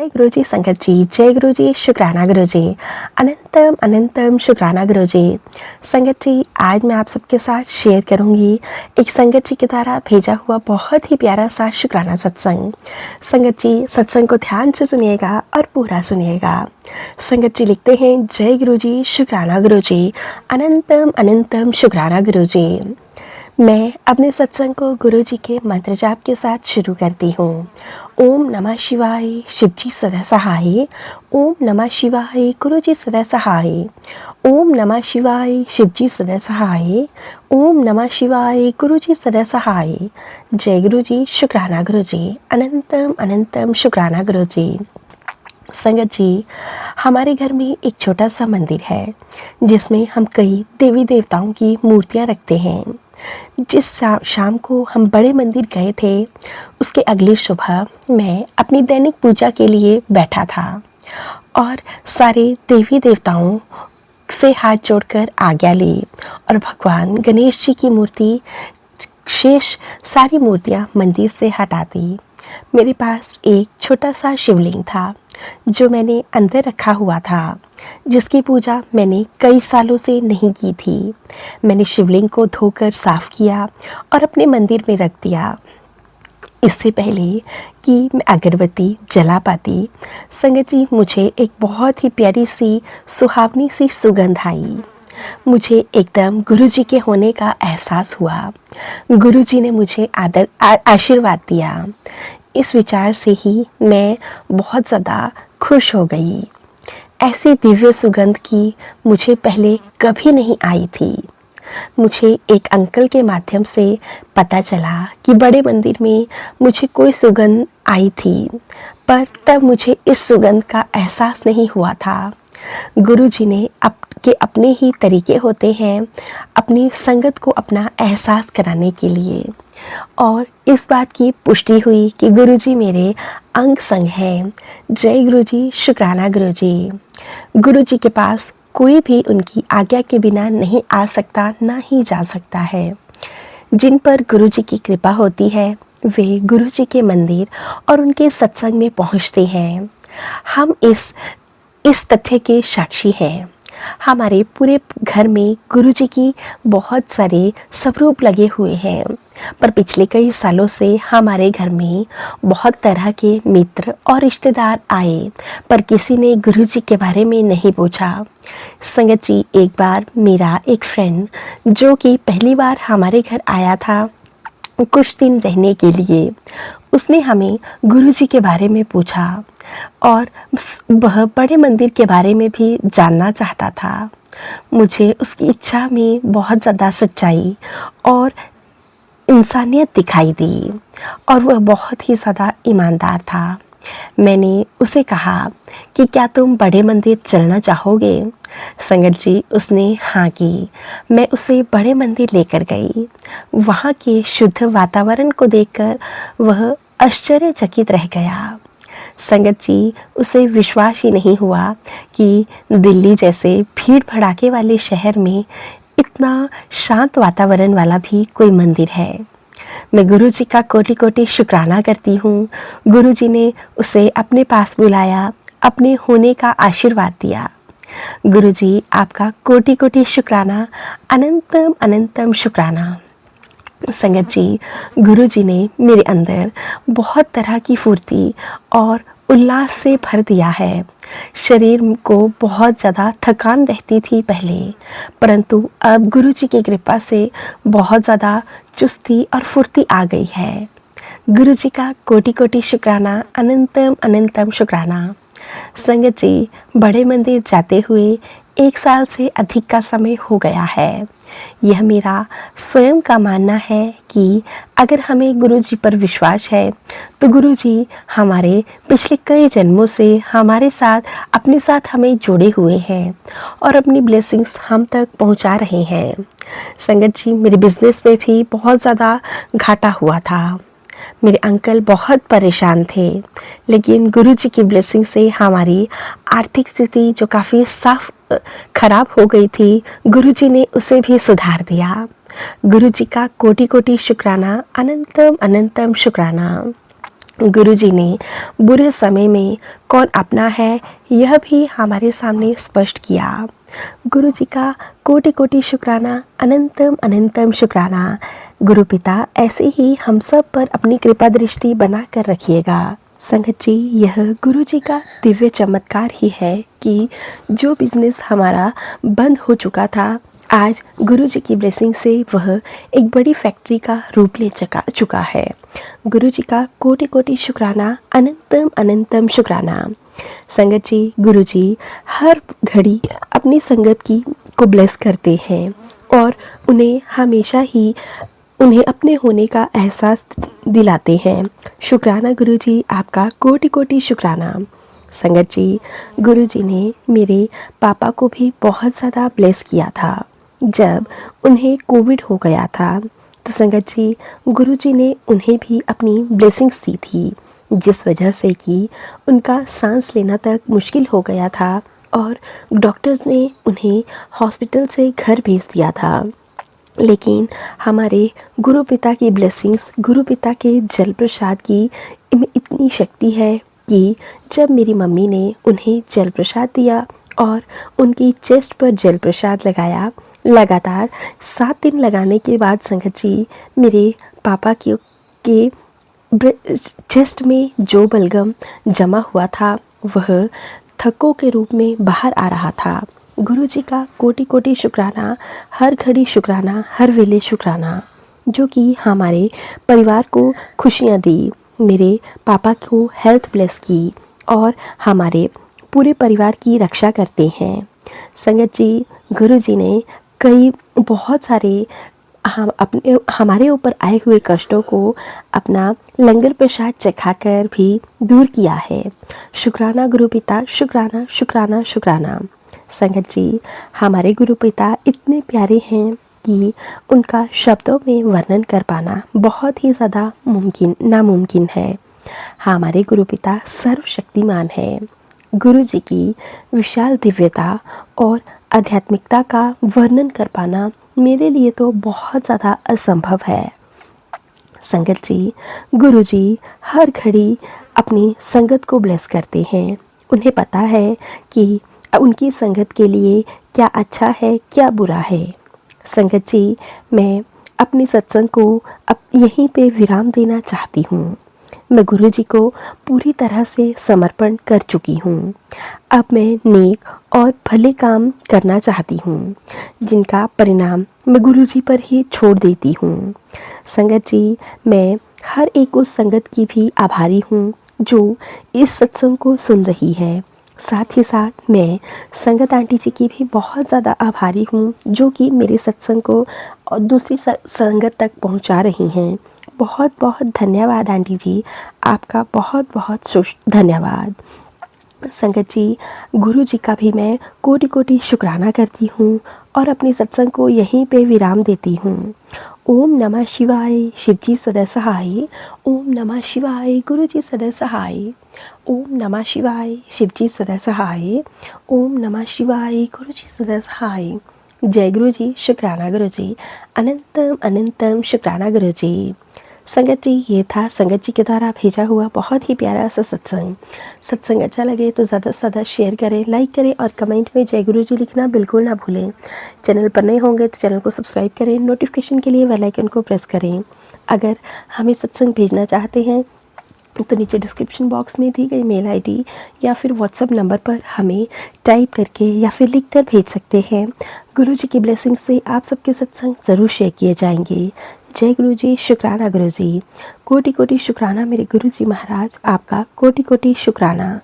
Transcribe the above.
जय गुरु जी संगत जी, जय गुरु जी, शुक्राना गुरु जी, अनंतम अनंतम शुक्राना गुरु जी। संगत जी, आज मैं आप सबके साथ शेयर करूंगी एक संगत जी के द्वारा भेजा हुआ बहुत ही प्यारा सा शुक्राना सत्संग। संगत जी, सत्संग को ध्यान से सुनिएगा और पूरा सुनिएगा। संगत जी लिखते हैं, जय गुरु जी, शुक्राना गुरु जी, अनंतम अनंतम शुक्राना गुरु जी। मैं अपने सत्संग को गुरु जी के मंत्र जाप के साथ शुरू करती हूँ। ओम नमः शिवाय, शिव जी सदा सहाय। ओम नमः शिवाय, गुरु जी सदा सहाय। ओम नमः शिवाय, शिव जी सदा सहाय। ओम नमः शिवाय, गुरु जी सदा सहाय। जय गुरु जी, शुक्राना गुरु जी, अनंतम अनंतम शुक्राना गुरु जी। संगत जी, हमारे घर में एक छोटा सा मंदिर है जिसमें हम कई देवी देवताओं की मूर्तियाँ रखते हैं। जिस शाम को हम बड़े मंदिर गए थे, उसके अगली सुबह मैं अपनी दैनिक पूजा के लिए बैठा था और सारे देवी देवताओं से हाथ जोड़कर आज्ञा ली और भगवान गणेश जी की मूर्ति शेष सारी मूर्तियाँ मंदिर से हटा दी। मेरे पास एक छोटा सा शिवलिंग था जो मैंने अंदर रखा हुआ था, जिसकी पूजा मैंने कई सालों से नहीं की थी। मैंने शिवलिंग को धोकर साफ किया और अपने मंदिर में रख दिया। इससे पहले कि मैं अगरबत्ती जला पाती, संगत जी, मुझे एक बहुत ही प्यारी सी सुहावनी सी सुगंध आई। मुझे एकदम गुरुजी के होने का एहसास हुआ। गुरुजी ने मुझे आशीर्वाद दिया। इस विचार से ही मैं बहुत ज़्यादा खुश हो गई। ऐसी दिव्य सुगंध की मुझे पहले कभी नहीं आई थी। मुझे एक अंकल के माध्यम से पता चला कि बड़े मंदिर में मुझे कोई सुगंध आई थी, पर तब मुझे इस सुगंध का एहसास नहीं हुआ था। गुरुजी ने अपने ही तरीके होते हैं अपनी संगत को अपना एहसास कराने के लिए, और इस बात की पुष्टि हुई कि गुरुजी मेरे अंग संग हैं। जय गुरुजी, शुक्राना गुरुजी। गुरुजी के पास कोई भी उनकी आज्ञा के बिना नहीं आ सकता, ना ही जा सकता है। जिन पर गुरुजी की कृपा होती है वे गुरुजी के मंदिर और उनके सत्संग में पहुंचते हैं। हम इस तथ्य के साक्षी हैं। हमारे पूरे घर में गुरुजी की बहुत सारे स्वरूप लगे हुए हैं, पर पिछले कई सालों से हमारे घर में बहुत तरह के मित्र और रिश्तेदार आए, पर किसी ने गुरुजी के बारे में नहीं पूछा। संगत जी, एक बार मेरा एक फ्रेंड जो कि पहली बार हमारे घर आया था कुछ दिन रहने के लिए, उसने हमें गुरुजी के बारे में पूछा और वह बड़े मंदिर के बारे में भी जानना चाहता था। मुझे उसकी इच्छा में बहुत ज़्यादा सच्चाई और इंसानियत दिखाई दी और वह बहुत ही ज़्यादा ईमानदार था। मैंने उसे कहा कि क्या तुम बड़े मंदिर चलना चाहोगे? संगत जी, उसने हाँ की। मैं उसे बड़े मंदिर लेकर गई। वहाँ के शुद्ध वातावरण को देखकर वह आश्चर्यचकित रह गया। संगत जी, उसे विश्वास ही नहीं हुआ कि दिल्ली जैसे भीड़ भड़ाके वाले शहर में इतना शांत वातावरण वाला भी कोई मंदिर है। मैं गुरुजी का कोटि कोटि शुक्राना करती हूँ। गुरुजी ने उसे अपने पास बुलाया, अपने होने का आशीर्वाद दिया। गुरुजी, आपका कोटि कोटि शुक्राना, अनंतम अनंतम शुक्राना। संगत जी, गुरुजी ने मेरे अंदर बहुत तरह की फुर्ती और उल्लास से भर दिया है। शरीर को बहुत ज़्यादा थकान रहती थी पहले, परंतु अब गुरुजी की कृपा से बहुत ज़्यादा चुस्ती और फुर्ती आ गई है। गुरुजी का कोटि कोटि शुक्राना, अनंतम अनंतम शुक्राना। संगत जी, बड़े मंदिर जाते हुए 1 साल से अधिक का समय हो गया है। यह मेरा स्वयं का मानना है कि अगर हमें गुरुजी पर विश्वास है तो गुरुजी हमारे पिछले कई जन्मों से हमारे साथ अपने साथ हमें जोड़े हुए हैं और अपनी ब्लेसिंग्स हम तक पहुंचा रहे हैं। संगत जी, मेरे बिजनेस में भी बहुत ज़्यादा घाटा हुआ था। मेरे अंकल बहुत परेशान थे, लेकिन गुरुजी की ब्लेसिंग से हमारी आर्थिक स्थिति जो काफ़ी साफ खराब हो गई थी, गुरुजी ने उसे भी सुधार दिया। गुरुजी का कोटि कोटि शुक्राना, अनंतम अनंतम शुक्राना। गुरुजी ने बुरे समय में कौन अपना है यह भी हमारे सामने स्पष्ट किया। गुरुजी का कोटि कोटि शुक्राना, अनंतम अनंतम शुक्राना। गुरु पिता ऐसे ही हम सब पर अपनी कृपा दृष्टि बना कर रखिएगा। संगत जी, यह गुरुजी का दिव्य चमत्कार ही है कि जो बिजनेस हमारा बंद हो चुका था, आज गुरुजी की ब्लेसिंग से वह एक बड़ी फैक्ट्री का रूप ले चुका है। गुरुजी का कोटि कोटि शुक्राना, अनंतम अनंतम शुक्राना। संगत जी, गुरुजी हर घड़ी अपनी संगत को ब्लेस करते हैं और उन्हें हमेशा ही उन्हें अपने होने का एहसास दिलाते हैं। शुक्राना गुरुजी, आपका कोटि कोटि शुक्राना। संगत जी, गुरुजी ने मेरे पापा को भी बहुत ज़्यादा ब्लेस किया था। जब उन्हें कोविड हो गया था तो संगत जी, गुरुजी ने उन्हें भी अपनी ब्लेसिंग्स दी थी, जिस वजह से कि उनका सांस लेना तक मुश्किल हो गया था और डॉक्टर्स ने उन्हें हॉस्पिटल से घर भेज दिया था। लेकिन हमारे गुरु पिता की ब्लेसिंग्स, गुरु पिता के जल प्रसाद की इतनी शक्ति है कि जब मेरी मम्मी ने उन्हें जल प्रसाद दिया और उनकी चेस्ट पर जल प्रसाद लगाया, लगातार 7 दिन लगाने के बाद संगत जी, मेरे पापा के चेस्ट में जो बलगम जमा हुआ था वह थक्कों के रूप में बाहर आ रहा था। गुरुजी का कोटि कोटि शुक्राना, हर घड़ी शुक्राना, हर वेले शुक्राना, जो कि हमारे परिवार को खुशियाँ दी, मेरे पापा को हेल्थ ब्लेस की और हमारे पूरे परिवार की रक्षा करते हैं। संगत जी, गुरुजी ने बहुत सारे हमारे ऊपर आए हुए कष्टों को अपना लंगर प्रसाद चखाकर भी दूर किया है। शुक्राना गुरु पिता, शुक्राना शुक्राना शुक्राना। संगत जी, हमारे गुरु पिता इतने प्यारे हैं कि उनका शब्दों में वर्णन कर पाना बहुत ही ज़्यादा नामुमकिन है। हमारे गुरु पिता सर्वशक्तिमान है। गुरु जी की विशाल दिव्यता और आध्यात्मिकता का वर्णन कर पाना मेरे लिए तो बहुत ज़्यादा असंभव है। संगत जी, गुरु जी हर घड़ी अपनी संगत को ब्लेस करते हैं। उन्हें पता है कि उनकी संगत के लिए क्या अच्छा है, क्या बुरा है। संगत जी, मैं अपने सत्संग को अब यहीं पे विराम देना चाहती हूँ। मैं गुरु जी को पूरी तरह से समर्पण कर चुकी हूँ। अब मैं नेक और भले काम करना चाहती हूँ, जिनका परिणाम मैं गुरु जी पर ही छोड़ देती हूँ। संगत जी, मैं हर एक उस संगत की भी आभारी हूँ जो इस सत्संग को सुन रही है। साथ ही साथ मैं संगत आंटी जी की भी बहुत ज़्यादा आभारी हूँ, जो कि मेरे सत्संग को और दूसरी संगत तक पहुँचा रही हैं। बहुत बहुत धन्यवाद आंटी जी, आपका बहुत बहुत धन्यवाद। संगत जी, गुरु जी का भी मैं कोटि कोटि शुक्राना करती हूँ और अपने सत्संग को यहीं पे विराम देती हूँ। ओम नमः शिवाय, शिव जी सदा सहाय। ओम नमः शिवाय, गुरु जी सदा सहाय। ओम नमः शिवाय, शिव जी सदा सहाय। ओम नमः शिवाय, गुरु जी सदा सहाय। जय गुरु जी, शुक्राना गुरु जी, अनंतम अनंतम शुक्राना गुरु जी। संगत जी, ये था संगत जी के द्वारा भेजा हुआ बहुत ही प्यारा सा सत्संग अच्छा लगे तो ज़्यादा से ज़्यादा शेयर करें, लाइक करें और कमेंट में जय गुरु जी लिखना बिल्कुल ना भूलें। चैनल पर नए होंगे तो चैनल को सब्सक्राइब करें, नोटिफिकेशन के लिए बेल आइकन को प्रेस करें। अगर हमें सत्संग भेजना चाहते हैं तो नीचे डिस्क्रिप्शन बॉक्स में दी गई मेल आईडी या फिर व्हाट्सएप नंबर पर हमें टाइप करके या फिर लिख कर भेज सकते हैं। गुरु जी की ब्लेसिंग से आप सबके सत्संग ज़रूर शेयर किए जाएंगे। जय गुरु जी, शुक्राना गुरु जी, कोटि कोटि शुक्राना मेरे गुरु जी महाराज, आपका कोटि कोटि शुक्राना।